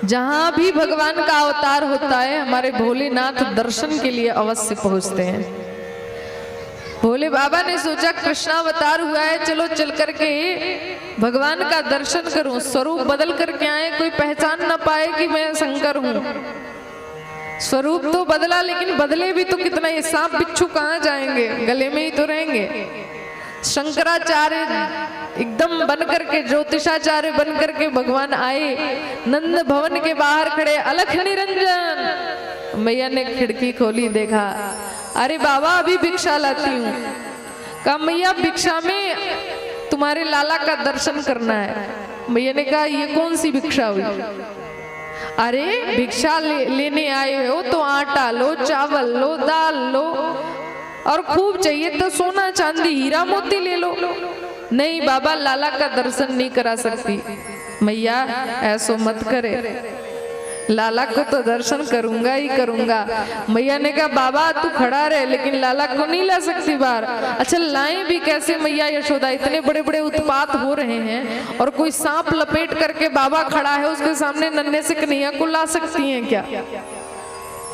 जहां भी भगवान का अवतार होता है हमारे भोलेनाथ दर्शन के लिए अवश्य पहुंचते हैं। भोले बाबा ने सोचा कृष्णावतार हुआ है, चलो चल करके भगवान का दर्शन करूं, स्वरूप बदल करके आए, कोई पहचान ना पाए कि मैं शंकर हूं। स्वरूप तो बदला, लेकिन बदले भी तो कितना, ये सांप बिच्छू कहाँ जाएंगे, गले में ही तो रहेंगे। शंकराचार्य एकदम बन करके, ज्योतिषाचार्य बन करके भगवान आए, नंद भवन के बाहर खड़े, अलख निरंजन। मैया ने खिड़की खोली, देखा, अरे बाबा अभी भिक्षा लाती हूँ। कहा मैया भिक्षा में तुम्हारे लाला का दर्शन करना है। मैया ने कहा ये कौन सी भिक्षा हुई? अरे भिक्षा लेने आए हो तो आटा लो, चावल लो, दाल लो, और खूब चाहिए तो सोना चांदी हीरा मोती ले लो। नहीं बाबा, लाला का दर्शन नहीं करा सकती। मैया ऐसो मत करे, लाला को तो दर्शन करूंगा ही करूंगा। मैया ने कहा बाबा तू खड़ा रहे, लेकिन लाला को नहीं ला सकती बाहर। अच्छा लाएं भी कैसे मैया यशोदा? इतने बड़े बड़े उत्पात हो रहे हैं और कोई सांप लपेट करके बाबा खड़ा है, उसके सामने नन्हे से कन्हैया को ला सकती हैं क्या?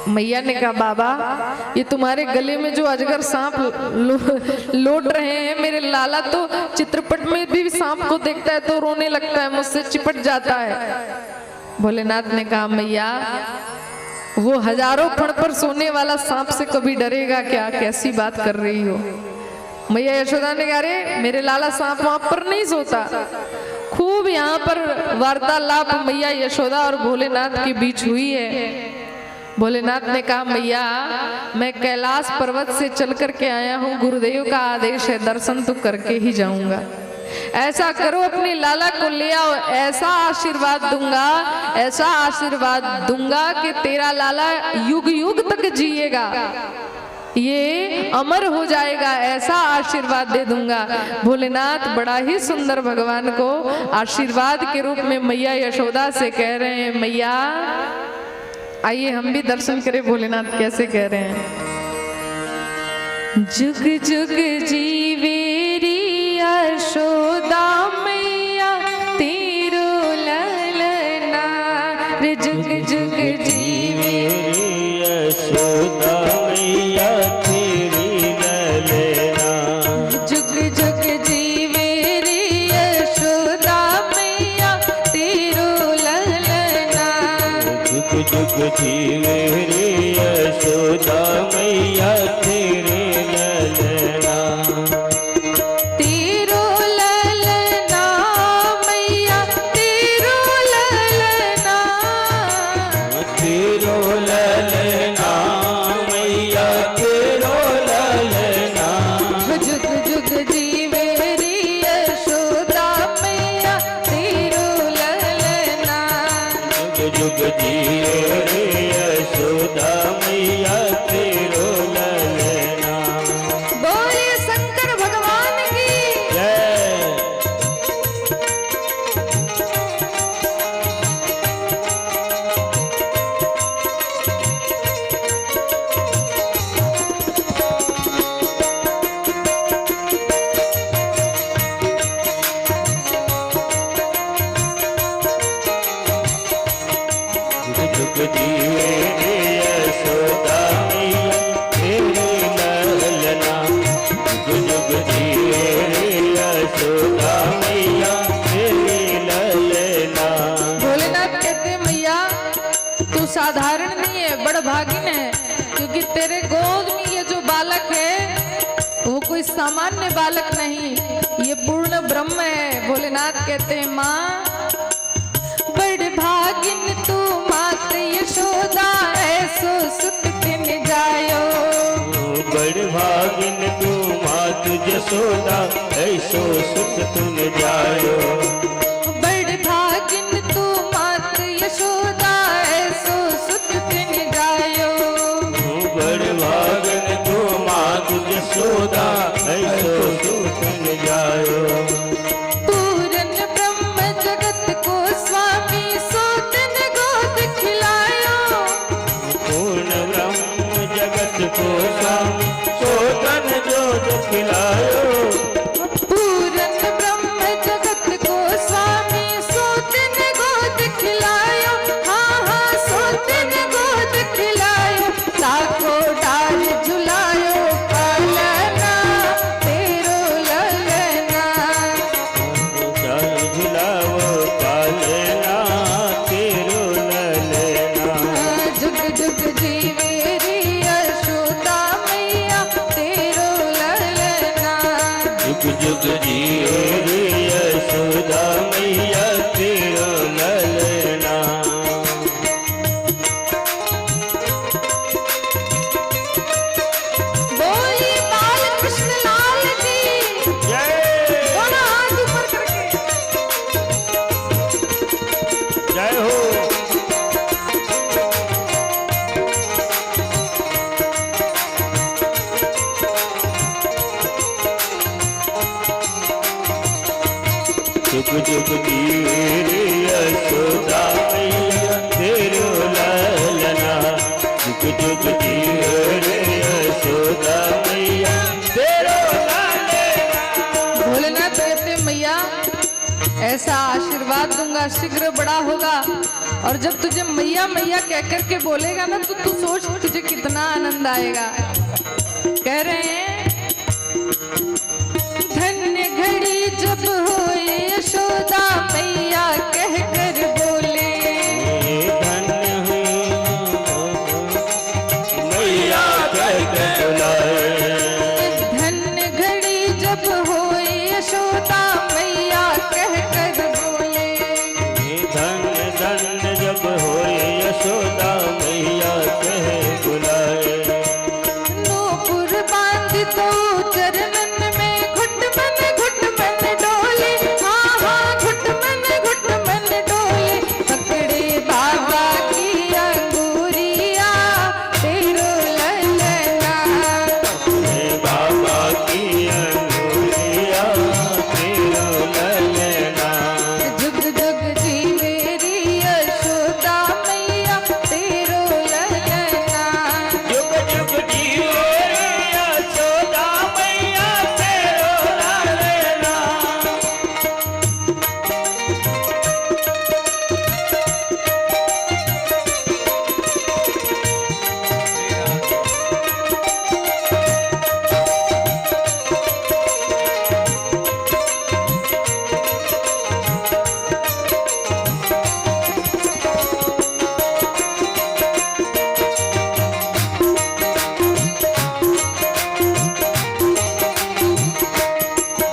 मैया ने कहा बाबा ये तुम्हारे गले में जो अजगर सांप लौट रहे हैं, मेरे लाला तो चित्रपट में भी सांप को देखता है तो रोने लगता है, मुझसे चिपट जाता है। भोलेनाथ ने कहा मैया वो हजारों फण पर सोने वाला सांप से कभी डरेगा क्या? कैसी बात कर रही हो? मैया यशोदा ने कहा अरे मेरे लाला सांप वाप पर नहीं सोता। खूब यहाँ पर वार्तालाप मैया यशोदा और भोलेनाथ के बीच हुई है। भोलेनाथ ने कहा मैया मैं कैलाश पर्वत से चल करके आया हूँ, गुरुदेव का आदेश है, दर्शन तो करके ही जाऊंगा। ऐसा करो अपने लाला को ले आओ, ऐसा आशीर्वाद दूंगा, ऐसा आशीर्वाद दूंगा कि तेरा लाला युग युग तक जिएगा, ये अमर हो जाएगा, ऐसा आशीर्वाद दे दूंगा। भोलेनाथ बड़ा ही सुंदर भगवान को आशीर्वाद के रूप में मैया यशोदा से कह रहे हैं मैया आइए हम भी दर्शन करें। भोलेनाथ कैसे कह रहे हैं? जुग जुग जीवेरी यशोदा मैया तेरो ललना, रे जुग जुग जीवेरी यशोदा मैया तेरी ललना। जुग जुग जीवेरी यशोदा मैया तेरो ललना। जुग जुग जीवे रे यशोदा मैया तेरे ललना। तेरो ललना मैया तेरो ललना। तेरो ललना मैया तेरो ललना। जुग जुग जीवे रे यशोदा मैया तेरो ललना। जुग जुग जीवे रे यशोदा मैया तेरो ललना। बोले शंकर भगवान की जय। जुग जुग जीवे रे यशोदा मैया तेरी ललना। जुग जुग जीवे रे यशोदा मैया तेरी ललना। भोलेनाथ कहते मैया तू साधारण नहीं है, बड़ भागिन है, क्योंकि तेरे गोद में ये जो बालक है वो कोई सामान्य बालक नहीं, ये पूर्ण ब्रह्म है। भोलेनाथ कहते हैं माँ बड़ भागिन तू मात यशोदा, ऐसो सुत दिन जायो। बड़ भागिन तू मात यशोदा, ऐसो सुख तुम जायो। बड़ भागिन तू मात यशोदा, ऐसो सुत दिन जायो। बड़ भागिन तू मात यशोदा, ऐसो सुख तुम जायो। पूरन ब्रह्म जगत को स्वामी, सोतन गोद खिलायो। पूर्ण ब्रह्म जगत को स्वामी, सोतन जो खिलायो। पूरन ब्रह्म जगत को स्वामी, सोतन गोद खिलायो। हाँ जुग जियो रे यशोदा मैया तेरो ललना। बोलिए बाल कृष्ण लाल की जय दोनों हाथ ऊपर करके। जय हो। जुग जुग जियो रे यशोदा मैया तेरो ललना। जुग जुग जियो रे यशोदा मैया तेरो ललना। भोलेनाथ कहते मैया ऐसा आशीर्वाद दूंगा शीघ्र बड़ा होगा, और जब तुझे मैया मैया कह कर के बोलेगा ना तो तू सोच तुझे कितना आनंद आएगा। कह रहे हैं धन्य घड़ी जब होए यशोदा मैया कह कर बोले, धन्य मैया कह के बुलाए। धन्य घड़ी जब होए यशोदा मैया कह कर बोले। धन्य धन्य जब होए यशोदा मैया कह बुलाए। नूपुर बांध तो चरणन में घुटमन डोले, हाँ हाँ घुटमन डोले। पकड़े बाबा की अंगूरिया तेरो ललना। हे बाबा की अंगूरिया तेरो ललना। जुग जुग जीवे रे यशोदा मैया तेरो ललना। जुग जुग जियो रे यशोदा मैया तेरो ललना।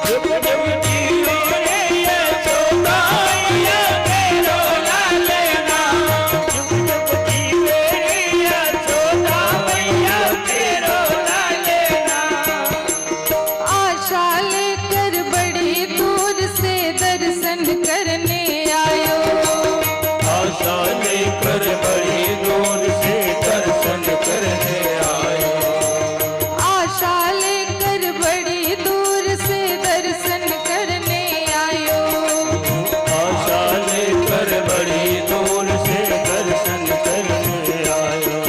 जुग जुग जियो रे यशोदा मैया तेरो ललना। जुग जुग जियो रे यशोदा मैया तेरो ललना। आशा लेकर बड़ी दूर से दर्शन करने आयो। आशा लेकर बड़ी दूर से दर्शन करने आए। आशा लेकर बड़ी दूर से दर्शन करने आयो। आशा लेकर बड़ी दूर से दर्शन करने आयो।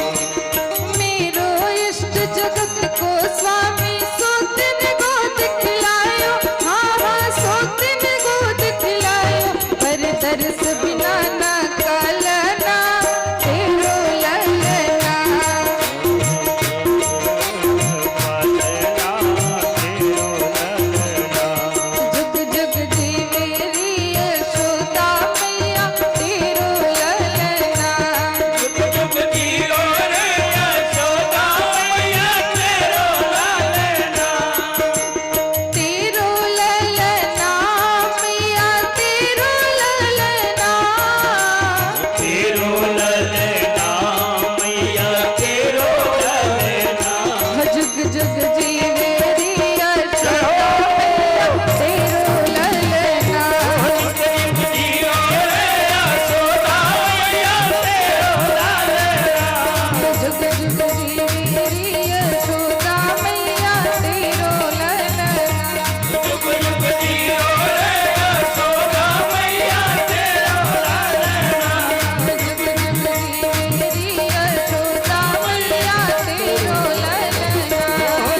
मेरो इष्ट जगत को स्वामी सोतिन गोद खिलायो, हाँ हाँ सोतिन गोद खिलायो। पर दर्श बिना ना कालना तेरो ललना। जुग जुग जीवे रे यशोदा मैया तेरो ललना। जुग जुग जियो रे यशोदा मैया तेरो ललना। तेरो ललना मैया तेरो ललना। तेरो ललना मैया तेरो ललना। जुग जुग जीवे रे यशोदा मैया तेरो ललना। जुग जुग जियो रे यशोदा मैया तेरो ललना। जुग जुग जीवे रे यशोदा मैया तेरो ललना। जुग जुग जियो रे यशोदा मैया तेरो ललना। जुग जुग जीवे रे यशोदा मैया तेरो ललना।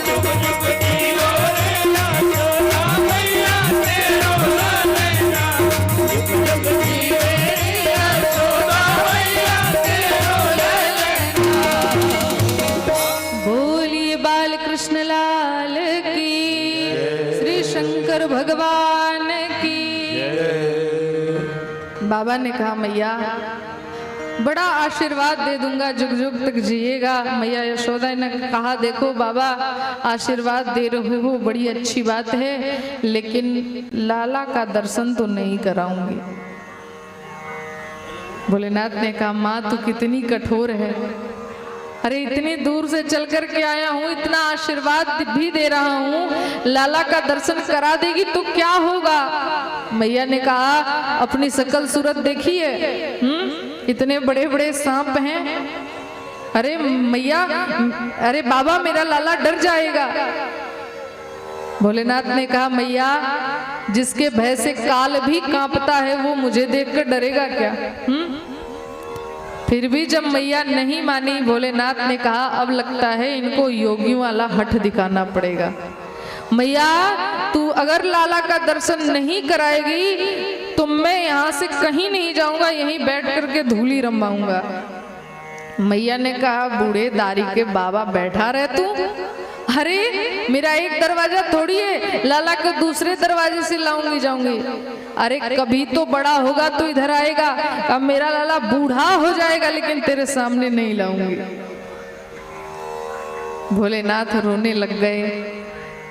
जुग जुग जियो रे यशोदा मैया तेरो ललना। जुग जुग जियो रे यशोदा मैया तेरो ललना। बोलिए बाल कृष्ण लाल की, श्री शंकर भगवान की। बाबा ने कहा मैया बड़ा आशीर्वाद दे दूंगा, जुग जुग तक जिएगा। मैया यशोदा ने कहा देखो बाबा आशीर्वाद दे रहे हो बड़ी अच्छी बात है, लेकिन लाला का दर्शन तो नहीं कराऊंगी। भोलेनाथ ने कहा माँ तू कितनी कठोर है, अरे इतनी दूर से चल कर के आया हूँ, इतना आशीर्वाद भी दे रहा हूँ, लाला का दर्शन करा देगी तो क्या होगा। मैया ने कहा अपनी शकल सूरत देखिए, इतने बड़े बड़े सांप हैं। अरे मैया, अरे बाबा मेरा लाला डर जाएगा। भोलेनाथ ने कहा मैया जिसके भय से काल भी कांपता है वो मुझे देखकर डरेगा क्या। फिर भी जब मैया नहीं मानी, भोलेनाथ ने कहा अब लगता है इनको योगियों वाला हठ दिखाना पड़ेगा। मैया तू अगर लाला का दर्शन नहीं कराएगी तो मैं यहाँ से कहीं नहीं जाऊंगा, यहीं बैठ करके धूली रमाऊंगा। मैया ने कहा बूढ़े दारी के बाबा बैठा रहे तू, अरे मेरा एक दरवाजा थोड़ी है, लाला को दूसरे दरवाजे से लाऊंगी जाऊंगी। अरे कभी तो बड़ा होगा तो इधर आएगा, अब मेरा लाला बूढ़ा हो जाएगा लेकिन तेरे सामने नहीं लाऊंगी। भोलेनाथ रोने लग गए,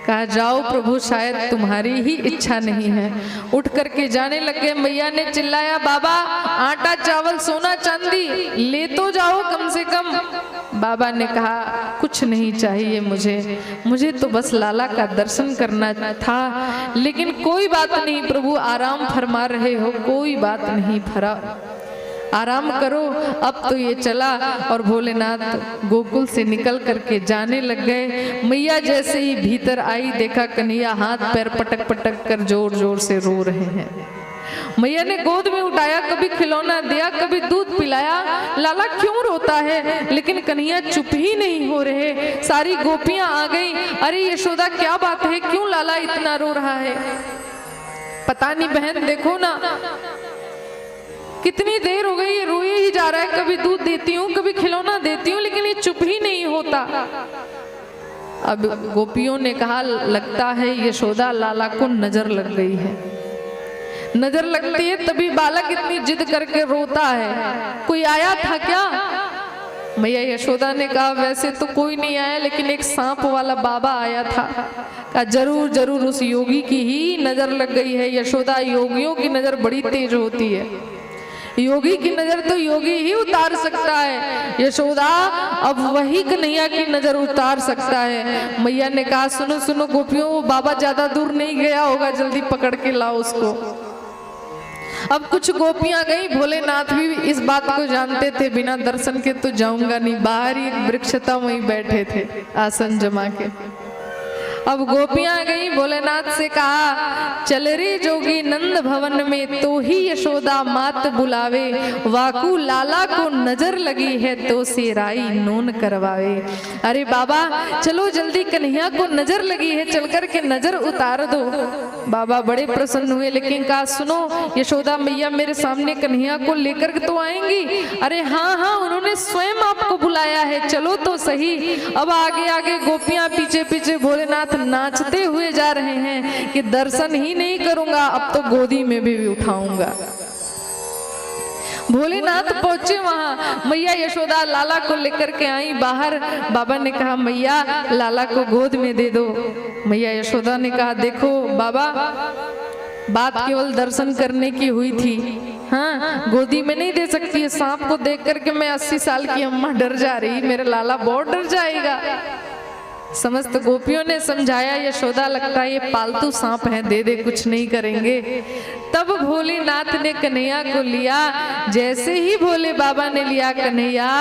कहा जाओ प्रभु शायद तुम्हारी ही इच्छा नहीं है। उठ करके जाने लगे। मैया ने चिल्लाया बाबा आटा चावल सोना चांदी ले तो जाओ कम से कम। बाबा ने कहा कुछ नहीं चाहिए मुझे तो बस लाला का दर्शन करना था, लेकिन कोई बात नहीं प्रभु आराम फरमा रहे हो, कोई बात नहीं, आराम करो। अब तो ये चला और भोलेनाथ गोकुल से निकल करके जाने लग गए। मैया जैसे ही भीतर आई देखा कन्हैया हाथ पैर पटक पटक कर जोर जोर से रो रहे हैं। मैया ने गोद में उठाया, कभी खिलौना दिया, कभी दूध पिलाया, लाला क्यों रोता है, लेकिन कन्हैया चुप ही नहीं हो रहे। सारी गोपियां आ गई, अरे यशोदा क्या बात है, क्यों लाला इतना रो रहा है। पता नहीं बहन देखो ना कितनी देर हो गई, ये रोए ही जा रहा है, कभी दूध देती हूँ कभी खिलौना देती हूँ लेकिन ये चुप ही नहीं होता। अब गोपियों ने कहा लगता है यशोदा लाला को नजर लग गई है। नजर लगती है तभी बालक इतनी जिद करके रोता है, कोई आया था क्या। मैया यशोदा ने कहा वैसे तो कोई नहीं आया, लेकिन एक सांप वाला बाबा आया था। कहा जरूर जरूर उस योगी की ही नजर लग गई है। यशोदा योगियों की नजर बड़ी तेज होती है, योगी की नजर तो योगी ही उतार सकता है। यशोदा अब वही कन्हैया की नजर उतार सकता है। मैया ने कहा सुनो सुनो गोपियों, वो बाबा ज्यादा दूर नहीं गया होगा, जल्दी पकड़ के लाओ उसको। अब कुछ गोपियां गई, भोलेनाथ भी इस बात को जानते थे बिना दर्शन के तो जाऊंगा नहीं। बाहर ही एक वृक्ष था वहीं बैठे थे आसन जमा के। अब गोपियां गई, भोलेनाथ से कहा चल रे जोगी नंद भवन में तो ही यशोदा मात बुलावे, वाकू लाला को नजर लगी है तो सेराई नून करवावे। अरे बाबा चलो जल्दी, कन्हैया को नजर लगी है, चल कर के नजर उतार दो। बाबा बड़े प्रसन्न हुए, लेकिन कहा सुनो यशोदा मैया मेरे सामने कन्हैया को लेकर तो आएंगी। अरे हाँ हाँ उन्होंने स्वयं आपको बुलाया है, चलो तो सही। अब आगे आगे गोपियां पीछे पीछे, भोलेनाथ नाचते हुए जा रहे हैं कि दर्शन ही नहीं करूंगा अब तो गोदी में भी उठाऊंगा। भोलेनाथ पहुंचे वहां, मैया यशोदा लाला को लेकर के आई बाहर। बाबा ने कहा मैया लाला को गोद में दे दो। मैया यशोदा ने कहा देखो बाबा बात केवल दर्शन करने की हुई थी, हाँ गोदी में नहीं दे सकती है। सांप को देख करके मैं 80 साल की अम्मा डर जा रही, मेरा लाला बहुत डर जाएगा। समस्त गोपियों ने समझाया यशोदा लगता है ये पालतू सांप है, दे दे कुछ नहीं करेंगे। तब भोलेनाथ ने कन्हैया को लिया। जैसे ही भोले बाबा ने लिया कन्हैया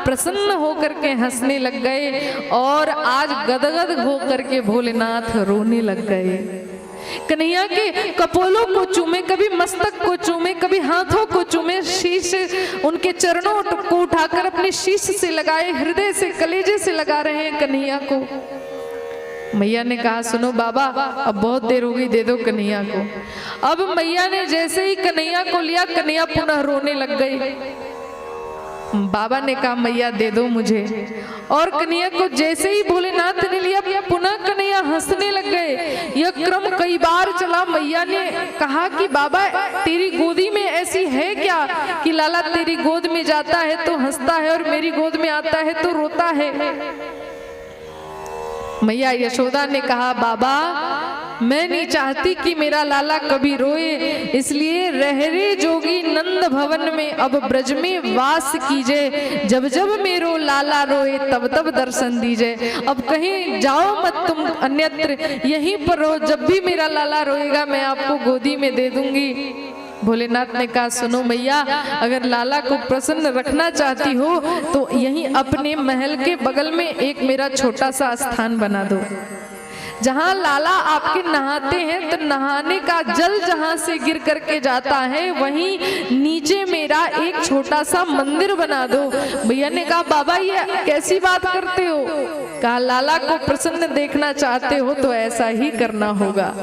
प्रसन्न होकर के हंसने लग गए और आज गदगद होकर के भोलेनाथ रोने लग गए। कन्हैया के कपोलों को चूमे, कभी मस्तक को चूमे, कभी हाथों को चूमे, शीश उनके चरणों को उठाकर अपने शीश से लगाए, हृदय से कलेजे से लगा रहे हैं कन्हैया को। मैया ने कहा सुनो बाबा अब बहुत देर हो गई, दे दो कन्हैया को। अब मैया ने जैसे ही कन्हैया को लिया, कन्हैया पुनः रोने लग गई। बाबा ने कहा मैया दे दो मुझे। और कन्हैया को जैसे ही भोलेनाथ ने लिया, पुनः कन्हैया हंसने लग गए। यह क्रम कई बार चला। मैया ने कहा कि बाबा तेरी गोदी में ऐसी है क्या कि लाला तेरी गोद में जाता है तो हंसता है और मेरी गोद में आता है तो रोता है। मैया यशोदा ने कहा बाबा मैं नहीं चाहती कि मेरा लाला कभी रोए, इसलिए रहरे जोगी नंद भवन में अब ब्रज में वास कीजिए। जब जब मेरो लाला रोए तब तब दर्शन दीजिए। अब कहीं जाओ मत तुम अन्यत्र, यहीं पर रहो। जब भी मेरा लाला रोएगा मैं आपको गोदी में दे दूंगी। भोलेनाथ ने कहा सुनो मैया, अगर लाला को प्रसन्न रखना चाहती हो तो यहीं अपने महल के बगल में एक मेरा छोटा सा स्थान बना दो। जहां लाला आपके नहाते हैं तो नहाने का जल जहां से गिर करके जाता है वहीं नीचे मेरा एक छोटा सा मंदिर बना दो। भैया ने कहा बाबा ये कैसी बात करते हो? कहा लाला को प्रसन्न देखना चाहते हो तो ऐसा ही करना होगा।